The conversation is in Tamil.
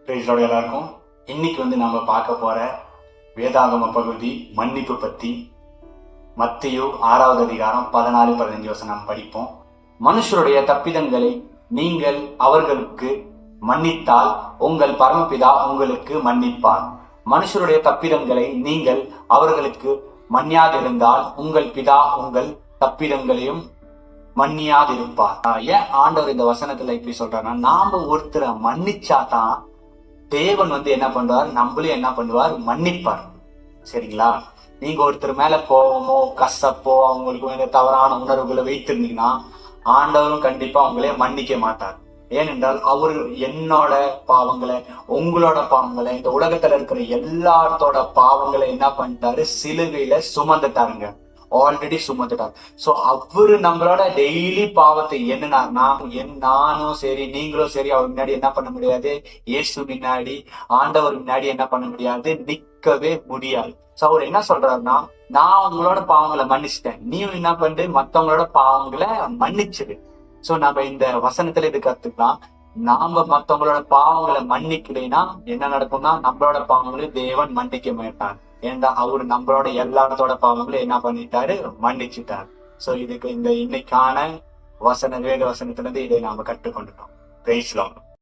பிரைஸோட எல்லாருக்கும் இன்னைக்கு நம்ம பார்க்க போற வேதாகம பகுதி மன்னிப்பு பத்தி. மத்தேயு 6வது அதிகாரம் 14-15 வசனம் படிப்போம். மனுஷருடைய தப்பிதங்களை நீங்கள் அவர்களுக்கு மன்னித்தால் உங்கள் பரமபிதா உங்களுக்கு மன்னிப்பார். மனுஷருடைய தப்பிதங்களை நீங்கள் அவர்களுக்கு மன்னியாதிருந்தால் உங்கள் பிதா உங்கள் தப்பிதங்களையும் மன்னியாதிருப்பார். ஏன் ஆண்டவர் இந்த வசனத்துல இப்படி சொல்றாருன்னா, நாம ஒருத்தரை மன்னிச்சாதான் தேவன் என்ன பண்றார், நம்மளும் என்ன பண்ணுவார், மன்னிப்பார். சரிங்களா? நீங்க ஒருத்தர் மேல கோபமோ கசப்போ அவங்களுக்கு தவறான உணர்வுகளை வைத்திருந்தீங்கன்னா ஆண்டவரும் கண்டிப்பா அவங்களே மன்னிக்க மாட்டார். ஏனென்றால் அவரு என்னோட பாவங்களை, உங்களோட பாவங்களை, இந்த உலகத்துல இருக்கிற எல்லாத்தோட பாவங்களை என்ன பண்ணிட்டாரு, சிலுவையில சுமந்துட்டாருங்க. ஆல்ரெடி சுமந்துட்டார். சோ அவரு நம்மளோட டெய்லி பாவத்தை எண்ணினார்னா நானும் சரி நீங்களும் சரி அவர் முன்னாடி என்ன பண்ண முடியாது, இயேசு முன்னாடி ஆண்டவர் முன்னாடி என்ன பண்ண முடியாது, நிக்கவே முடியாது. சோ அவர் என்ன சொல்றாருன்னா, நான் உங்களோட பாவங்களை மன்னிச்சிட்டேன், நீ என்ன பண்ணு, மத்தவங்களோட பாவங்களை மன்னிச்சிடு. சோ நம்ம இந்த வசனத்துல இது கத்துக்கலாம். நாம மத்தவங்களோட பாவங்களை மன்னிக்கலைன்னா என்ன நடக்கும்னா, நம்மளோட பாவங்களையும் தேவன் மன்னிக்க மாட்டார். ஏன்னா அவரு நம்மளோட எல்லாத்தோட பாவங்களையும் என்ன பண்ணிட்டாரு, மன்னிச்சுட்டாரு. சோ இதுக்கு இந்த இன்னைக்கான வேத வசனத்திலிருந்து இதை நாம கற்றுக்கொண்டுட்டோம். Praise the Lord.